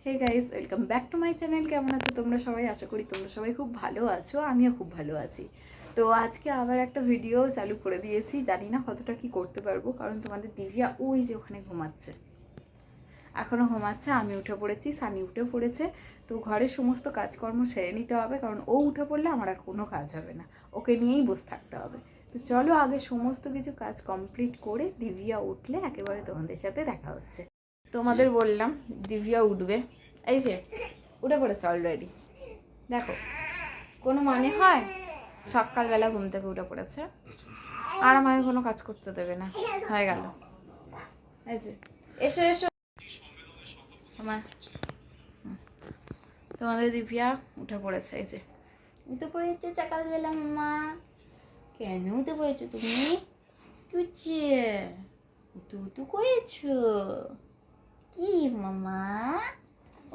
Hey guys, welcome back to my channel. কেমন আছো তোমরা সবাই? আশা করি তোমরা সবাই খুব ভালো আছো, আমিও খুব ভালো আছি। তো আজকে আবার একটা ভিডিও চালু করে দিয়েছি, জানি না কতটা কি করতে পারবো, কারণ তোমাদের দিভিয়া ওই যে ওখানে ঘুমাচ্ছে, এখনও ঘুমাচ্ছে। আমি উঠে পড়েছি, সানি উঠে পড়েছে। তো ঘরের সমস্ত কাজকর্ম সেরে নিতে হবে, কারণ ও উঠে পড়লে আমার আর কোনো কাজ হবে না, ওকে নিয়েই বসে থাকতে হবে। তো চলো আগে সমস্ত কিছু কাজ কমপ্লিট করে দিভিয়া উঠলে একেবারে তোমাদের সাথে দেখা হচ্ছে। তোমাদের বললাম দিভিয়া উঠবে, এই যে উঠে পড়েছে অলরেডি। দেখো, কোনো মানে হয়? সকালবেলা ঘুম থেকে উঠে পড়েছে, আর আমাকে কোনো কাজ করতে দেবে না, হয়ে গেল। এই যে এসো এসো আমার, তোমাদের দিভিয়া উঠে পড়েছে। এই যে উঠে পড়েছো সকালবেলা মামা। কেন উঠে পড়েছো তুমি? কুচে উঠু উঠু করেছো কি মামা?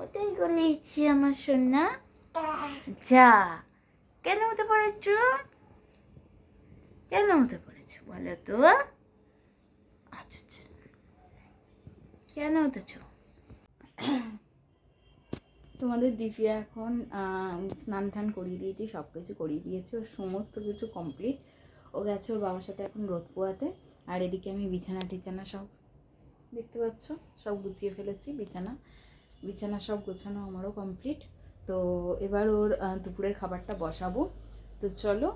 ওটাই গলেছি আমার সোনা। যা, কেন উঠে পড়েছো? কেন উঠে পড়েছো বলো তো? আচ্ছা আচ্ছা, কেন উঠেছো? তোমাদের দিভিয়া এখন স্নান টান করিয়ে দিয়েছি, সব কিছু করিয়ে দিয়েছি, ওর সমস্ত কিছু কমপ্লিট। ও গেছে ওর বাবার সাথে এখন রোদ পোয়াতে। আর এদিকে আমি বিছানা টিছানা সব দেখতে পাচ্ছ, সব গুছিয়ে ফেলেছি। বিছানা সব গোছানো আমারও কমপ্লিট। তো এবার ওর দুপুরের খাবারটা বসাবো। তো চলো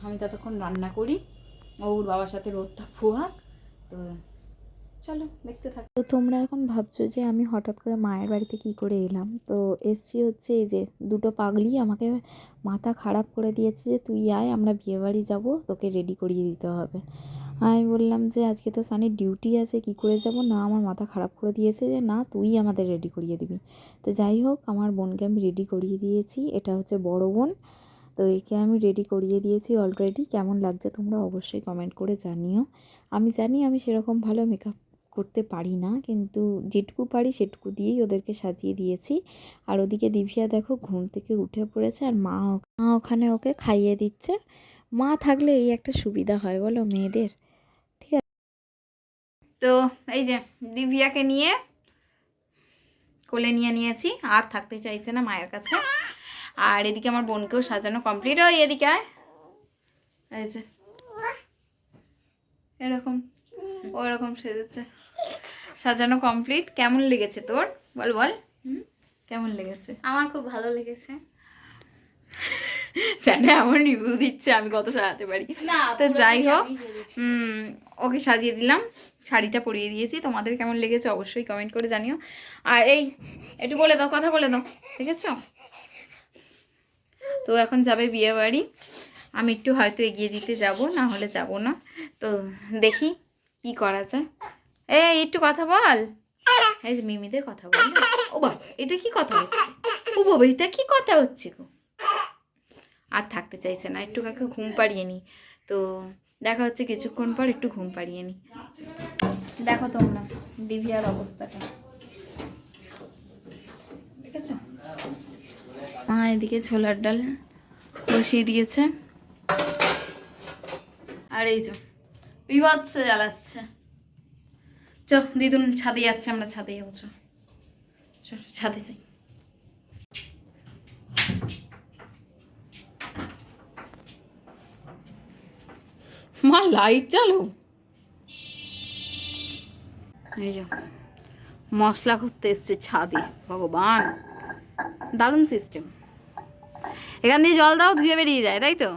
আমি ততক্ষণ রান্না করি, ওর বাবার সাথে রোদটা পোয়াক। তো চলো দেখতে থাকো। তো তোমরা এখন ভাবছো যে আমি হঠাৎ করে মায়ের বাড়িতে কি করে এলাম। তো এসছি হচ্ছে এই যে দুটো পাগলি আমাকে মাথা খারাপ করে দিয়েছে যে তুই আয়, আমরা বিয়েবাড়ি যাব, তোকে রেডি করিয়ে দিতে হবে। আমি বললাম যে আজকে তো সানির ডিউটি আছে, কি করে যাব? না, আমার মাথা খারাপ করে দিয়েছে যে না, তুই আমাদের রেডি করিয়ে দিবি। তো যাই হোক, আমার বোনকে আমি রেডি করিয়ে দিয়েছি, এটা হচ্ছে বড় বোন। তো একে আমি রেডি করিয়ে দিয়েছি অলরেডি। কেমন লাগছে তোমরা অবশ্যই কমেন্ট করে জানিও। আমি জানি আমি সেরকম ভালো মেকআপ করতে পারি না, কিন্তু যেটুকু পারি সেটুকু দিয়েই ওদেরকে সাজিয়ে দিয়েছি। আর ওদিকে দিভিয়া দেখো ঘুম থেকে উঠে পড়েছে, আর মা ওখানে ওকে খাইয়ে দিচ্ছে। মা থাকলে এই একটা সুবিধা হয় বলো মেয়েদের, ঠিক আছে? তো এই যে দিভিয়াকে নিয়ে কোলে নিয়ে নিয়েছি, আর থাকতে চাইছে না মায়ের কাছে। আর এদিকে আমার বোনকেও সাজানো কমপ্লিট। ওই এদিকে আয়, এই যে এরকম ওরকম সেজেছে, সাজানো কমপ্লিট। কেমন লেগেছে তোর? বল বল, কেমন লেগেছে? আমার খুব ভালো লেগেছে। জানে আমার রিভিউ দিচ্ছে আমি কত সাজাতে পারি। না তো যাই হোক, ওকে সাজিয়ে দিলাম, শাড়িটা পরিয়ে দিয়েছি। তোমাদের কেমন লেগেছে অবশ্যই কমেন্ট করে জানিও। আর এই একটু বলে দাও, কথা বলে দাও, দেখেছো? তো এখন যাবে বিয়ে বাড়ি, আমি একটু হয়তো এগিয়ে দিতে যাব, না হলে যাব না। তো দেখি কি করা যায়। এই একটু কথা বল, এই যে মিমিদের কথা বল। ও বাবা, এটা কি কথা হচ্ছে? ও বাবা, এটা কি কথা হচ্ছে গো? আর থাকতে চাইছে না, একটু কাকে ঘুম পাড়িয়ে নি। তো দেখা হচ্ছে কিছুক্ষণ পর, একটু ঘুম পাড়িয়ে নি। দেখো তোমরা দিভিয়ার অবস্থাটা, দেখেছো? মা এদিকে ছোলার ডাল বসিয়ে দিয়েছে, আর এই যে বিভৎস জ্বালাচ্ছে। চ দিদুন ছাদে যাচ্ছে, আমরা ছাদে যাবো, ছাদে যাই। মা লাইট চালো। এই যে মশলা করতে এসছে ছাদে, ভগবান দারুণ সিস্টেম। এখান দিয়ে জল দাও, ধুয়ে বেরিয়ে যায়, তাই তো?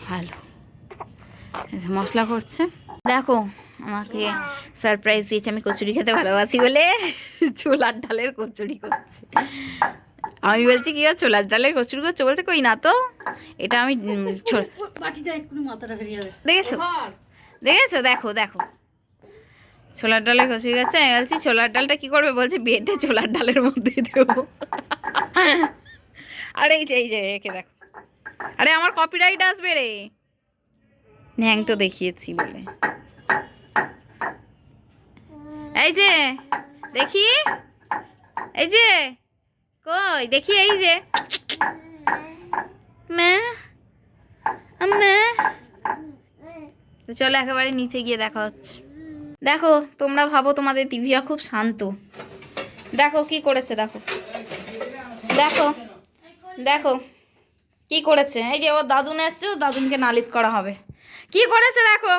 ভালো। মশলা করছে, দেখো আমাকে সারপ্রাইজ দিয়েছে। আমি কচুরি খেতে ভালোবাসি বলে ছোলার ডালের কচুরি করছে। আমি বলছি কি আর ছোলার ডালের কচুরি করছো? বলছে কই না তো, এটা আমি দেখেছো দেখেছো, দেখো দেখো ছোলার ডালের কচুরি করছে। আমি বলছি ছোলার ডালটা কি করবে? বলছে বেটে ছোলার ডালের মধ্যে দেবো। আরে এই যে একে দেখো, আরে আমার কপিরাইট আসবে রে, ন্যাং তো দেখিয়েছি বলে। এই যে দেখি, এই যে কই দেখি, এই যে মা আম্মা। চলো একেবারে নিচে গিয়ে দেখা হচ্ছে। দেখো তোমরা ভাবো তোমাদের দিভিয়া খুব শান্ত, দেখো কি করেছে, দেখো দেখো দেখো কি করেছে। এই যে ওর দাদুন এসছে, ওর দাদুনকে নালিশ করা হবে। কি করেছে দেখো,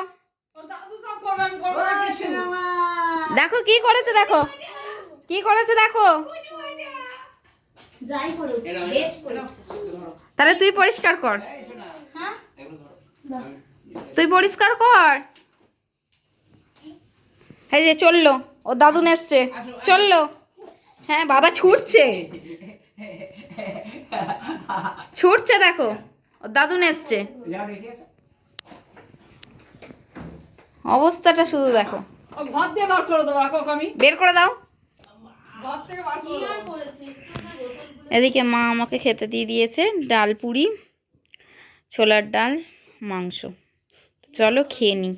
দেখো কি করেছে, দেখো কি করেছে, দেখো। তাহলে তুই পরিষ্কার কর, তুই পরিষ্কার কর। এই যে চললো, ও দাদুন এসছে, চললো। হ্যাঁ বাবা ছুটছে, ছুটছে দেখো, ও দাদুন এসছে। অবস্থাটা শুধু দেখো, ঘর দিয়ে বার করে দেবো আমি। বের করে দাও। ঘর থেকে বার করে দেবো। এদিকে মা আমাকে খেতে দিয়ে দিয়েছে ডাল পুরি, ছোলার ডাল, মাংস। চলো খেয়ে নি।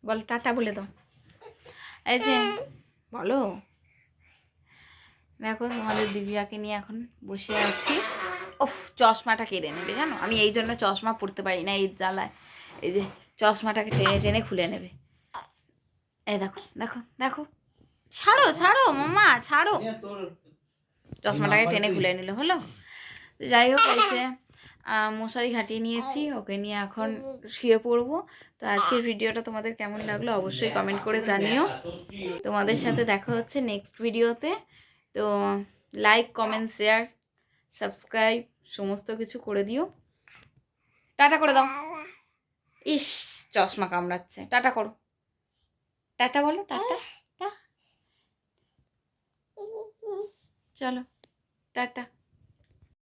বলো টাটা বলে দাও। এই যে বলো, দেখো তোমাদের দিব্যাকে নিয়ে এখন বসে আছি। ওফ, চশমাটা কেড়ে নেবে জানো, আমি এই জন্য চশমা পরতে পারি না, এই জ্বালায়। এই যে চশমাটাকে টেনে টেনে খুলে নেবে। এই দেখো দেখো দেখো, ছাড়ো ছাড়ো মামা ছাড়ো। চশমাটাকে টেনে খুলে নিল, হলো। তো যাই হোক, হয়েছে মশারি ঘাটিয়ে নিয়েছি, ওকে নিয়ে এখন শুয়ে পড়বো। তো আজকের ভিডিওটা তোমাদের কেমন লাগলো অবশ্যই কমেন্ট করে জানিও। তোমাদের সাথে দেখা হচ্ছে নেক্সট ভিডিওতে। তো লাইক, কমেন্ট, শেয়ার, সাবস্ক্রাইব সমস্ত কিছু করে দিও। টাটা করে দাও। ইস, চশমা কামড়াচ্ছে। টাটা করো, টাটা বলো, টাটা। চলো টাটা।